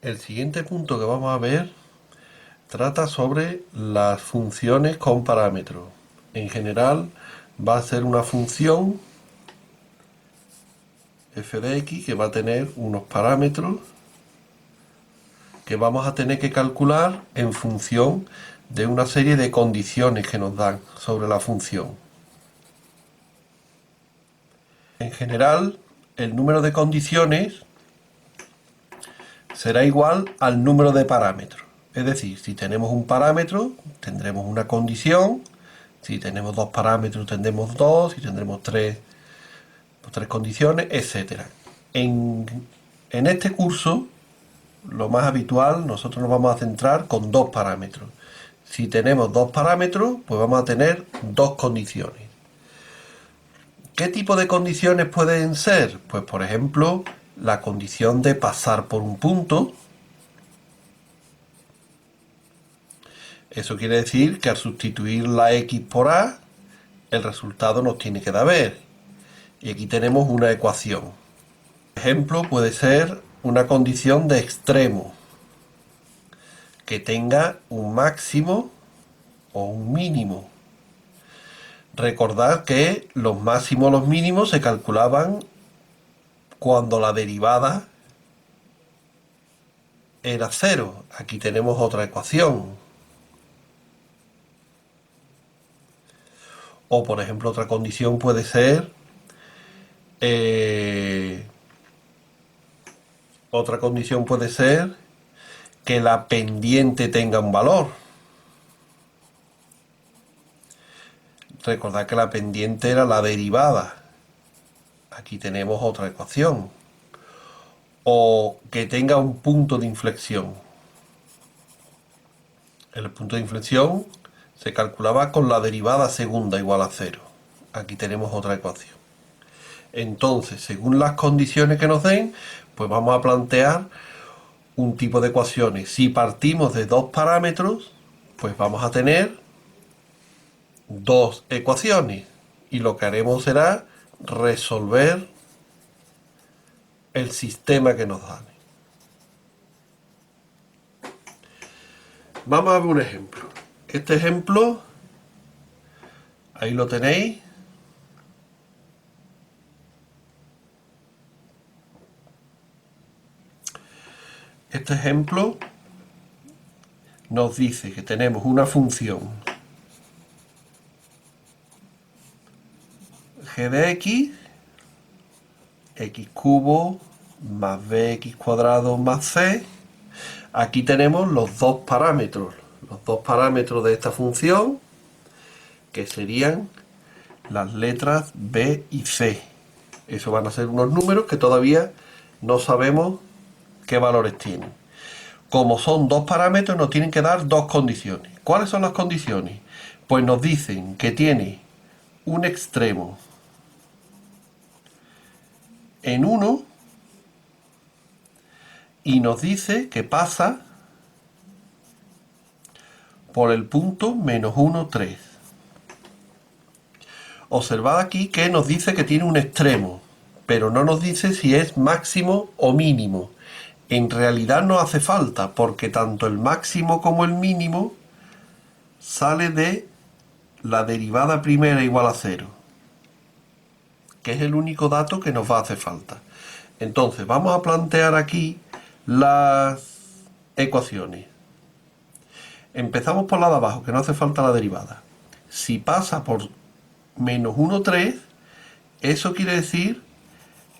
El siguiente punto que vamos a ver trata sobre las funciones con parámetros. En general va a ser una función f de x que va a tener unos parámetros que vamos a tener que calcular en función de una serie de condiciones que nos dan sobre la función. En general, el número de condiciones será igual al número de parámetros. Es decir, si tenemos un parámetro, tendremos una condición. Si tenemos dos parámetros, tendremos dos. Si tendremos tres condiciones, etc. En este curso, lo más habitual, nosotros nos vamos a centrar con dos parámetros. Si tenemos dos parámetros, pues vamos a tener dos condiciones. ¿Qué tipo de condiciones pueden ser? Pues por ejemplo, la condición de pasar por un punto. Eso quiere decir que al sustituir la x por a, el resultado nos tiene que dar b. Y aquí tenemos una ecuación. Por ejemplo, puede ser una condición de extremo que tenga un máximo o un mínimo. Recordad que los máximos o los mínimos se calculaban cuando la derivada era cero. Aquí tenemos otra ecuación. O por ejemplo otra condición puede ser otra condición puede ser que la pendiente tenga un valor. Recordad que la pendiente era la derivada. Aquí tenemos otra ecuación. O que tenga un punto de inflexión. El punto de inflexión se calculaba con la derivada segunda igual a cero. Aquí tenemos otra ecuación. Entonces, según las condiciones que nos den, pues vamos a plantear un tipo de ecuaciones. Si partimos de dos parámetros, pues vamos a tener dos ecuaciones. Y lo que haremos será resolver el sistema que nos dan. Vamos a ver un ejemplo. Este ejemplo, ahí lo tenéis. Este ejemplo nos dice que tenemos una función g de x cubo más bx cuadrado más c. Aquí tenemos los dos parámetros de esta función, que serían las letras b y c. Eso van a ser unos números que todavía no sabemos qué valores tienen. Como son dos parámetros, nos tienen que dar dos condiciones. ¿Cuáles son las condiciones? Pues nos dicen que tiene un extremo en 1 y nos dice que pasa por el punto menos 1, 3. Observad aquí que nos dice que tiene un extremo, pero no nos dice si es máximo o mínimo. En realidad no hace falta, porque tanto el máximo como el mínimo sale de la derivada primera igual a cero, que es el único dato que nos va a hacer falta. Entonces vamos a plantear aquí las ecuaciones. Empezamos por la de abajo, que no hace falta la derivada. Si pasa por menos 1, 3, eso quiere decir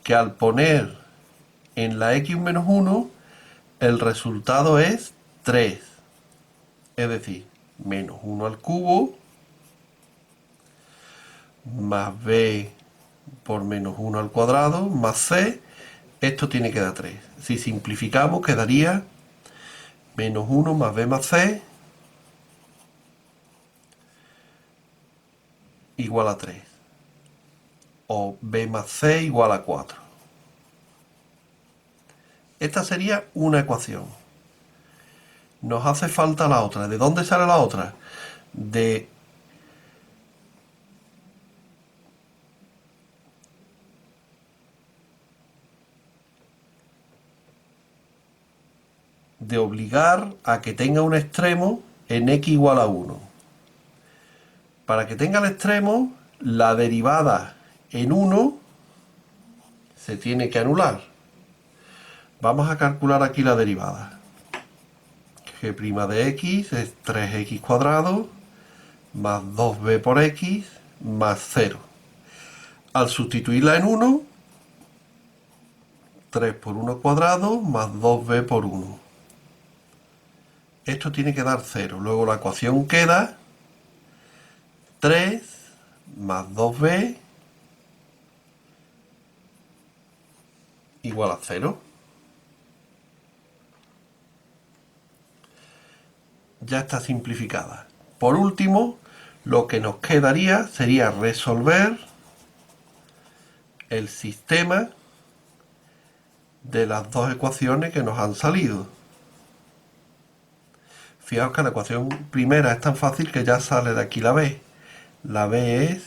que al poner en la x menos 1, el resultado es 3. Es decir, menos 1 al cubo más b por menos 1 al cuadrado más c. Esto tiene que dar 3. Si simplificamos, quedaría menos 1 más b más c igual a 3. O b más c igual a 4. Esta sería una ecuación. Nos hace falta la otra. ¿De dónde sale la otra? De de obligar a que tenga un extremo en x igual a 1. Para que tenga el extremo, la derivada en 1 se tiene que anular. Vamos a calcular aquí la derivada. G' de x es 3x cuadrado más 2b por x más 0. Al sustituirla en 1, 3 por 1 cuadrado más 2b por 1. Esto tiene que dar 0. Luego la ecuación queda 3 más 2b igual a 0. Ya está simplificada. Por último, lo que nos quedaría sería resolver el sistema de las dos ecuaciones que nos han salido. Fijaos que la ecuación primera es tan fácil que ya sale de aquí la b. La b es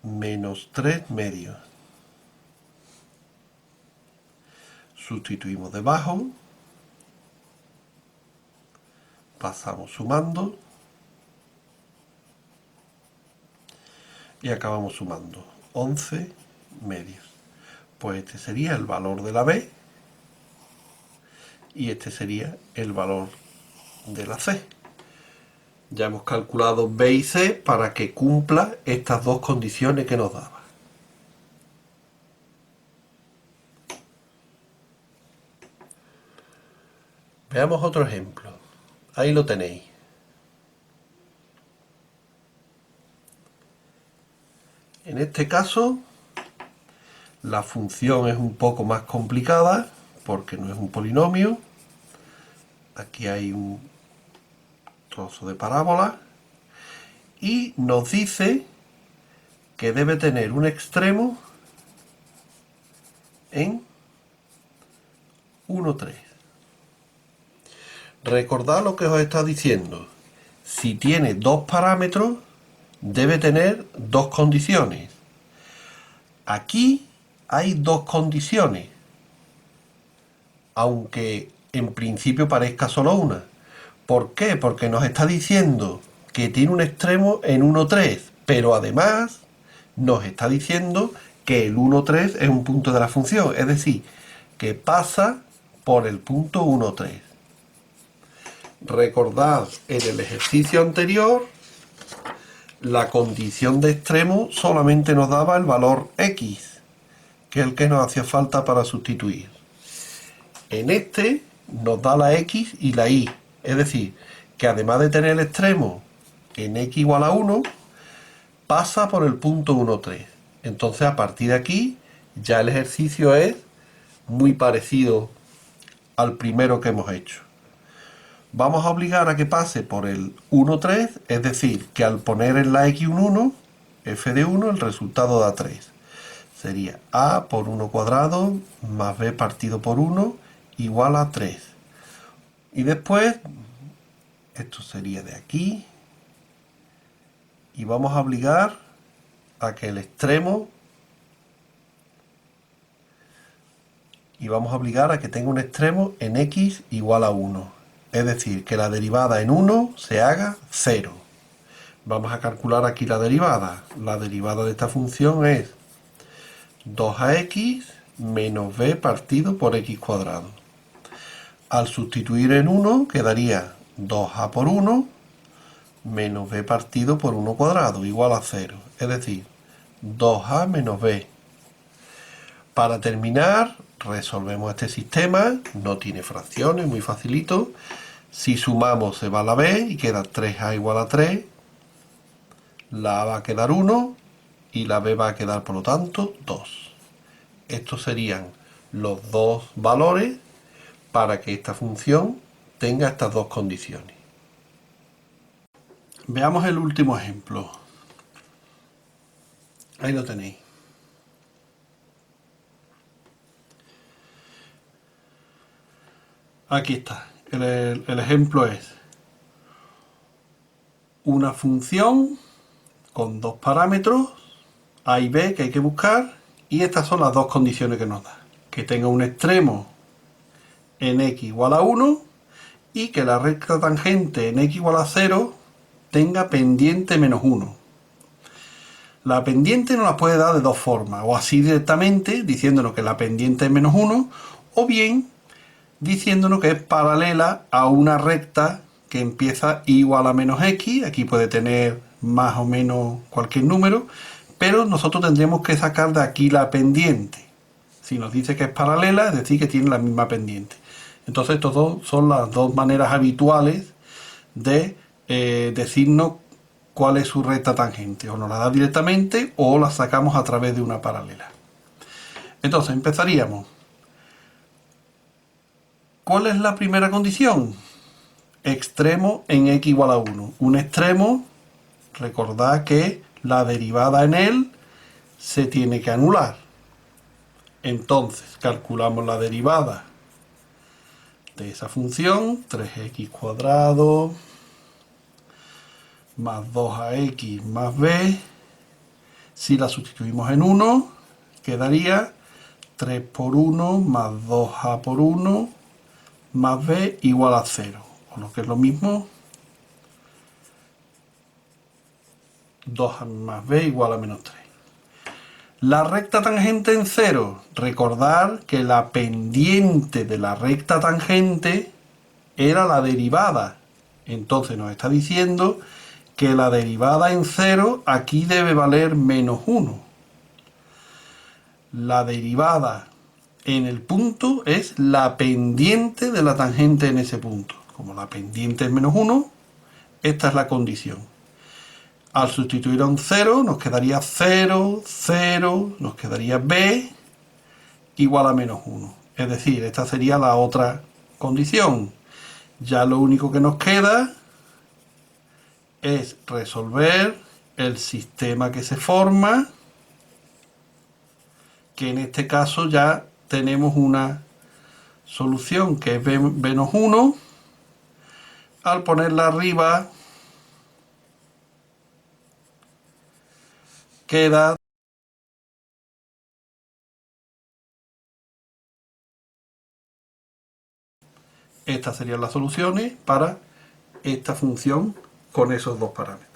menos 3 medios. Sustituimos debajo. Pasamos sumando. Y acabamos sumando 11 medios. Pues este sería el valor de la b. Y este sería el valor de la c. Ya hemos calculado b y c para que cumpla estas dos condiciones que nos daba. Veamos otro ejemplo. Ahí lo tenéis. En este caso, la función es un poco más complicada porque no es un polinomio. Aquí hay un trozo de parábola y nos dice que debe tener un extremo en 1, 3. Recordad lo que os he estado diciendo. Si tiene dos parámetros, debe tener dos condiciones. Aquí hay dos condiciones, aunque en principio parezca solo una. ¿Por qué? Porque nos está diciendo que tiene un extremo en 1, 3, pero además nos está diciendo que el 1, 3 es un punto de la función, es decir, que pasa por el punto 1, 3. Recordad, en el ejercicio anterior, la condición de extremo solamente nos daba el valor x, que es el que nos hacía falta para sustituir. En este nos da la x y la y, es decir, que además de tener el extremo en x igual a 1, pasa por el punto 1, 3. Entonces, a partir de aquí, ya el ejercicio es muy parecido al primero que hemos hecho. Vamos a obligar a que pase por el 1, 3, es decir, que al poner en la x un 1, f de 1, el resultado da 3. Sería a por 1 cuadrado más b partido por 1 igual a 3. Y después, esto sería de aquí. Y vamos a obligar a que el extremo... Y vamos a obligar a que tenga un extremo en x igual a 1. Es decir, que la derivada en 1 se haga 0. Vamos a calcular aquí la derivada. La derivada de esta función es 2ax menos b partido por x cuadrado. Al sustituir en 1 quedaría 2a por 1 menos b partido por 1 cuadrado igual a 0. Es decir, 2a menos b. Para terminar, resolvemos este sistema. No tiene fracciones, muy facilito. Si sumamos se va a la b y queda 3a igual a 3. La a va a quedar 1 y la b va a quedar, por lo tanto, 2. Estos serían los dos valores para que esta función tenga estas dos condiciones. Veamos el último ejemplo. Ahí lo tenéis. Aquí está. El ejemplo es una función con dos parámetros, a y b, que hay que buscar, y estas son las dos condiciones que nos da. Que tenga un extremo en x igual a 1 y que la recta tangente en x igual a 0 tenga pendiente menos 1. La pendiente nos la puede dar de dos formas, o así directamente, diciéndonos que la pendiente es menos 1, o bien diciéndonos que es paralela a una recta que empieza igual a menos x, aquí puede tener más o menos cualquier número, pero nosotros tendremos que sacar de aquí la pendiente. Si nos dice que es paralela, es decir, que tiene la misma pendiente. Entonces, estas dos son las dos maneras habituales de decirnos cuál es su recta tangente. O nos la da directamente o la sacamos a través de una paralela. Entonces, empezaríamos. ¿Cuál es la primera condición? Extremo en x igual a 1. Un extremo, recordad que la derivada en él se tiene que anular. Entonces, calculamos la derivada de esa función, 3x cuadrado más 2ax más b. Si la sustituimos en 1, quedaría 3 por 1 más 2a por 1 más b igual a 0. O lo que es lo mismo, 2a más b igual a menos 3. La recta tangente en 0. Recordar que la pendiente de la recta tangente era la derivada. Entonces nos está diciendo que la derivada en 0 aquí debe valer menos 1. La derivada en el punto es la pendiente de la tangente en ese punto. Como la pendiente es menos 1, esta es la condición. Al sustituir a un 0 nos quedaría 0, 0, nos quedaría b igual a menos 1. Es decir, esta sería la otra condición. Ya lo único que nos queda es resolver el sistema que se forma, que en este caso ya tenemos una solución que es b menos 1. Al ponerla arriba queda. Estas serían las soluciones para esta función con esos dos parámetros.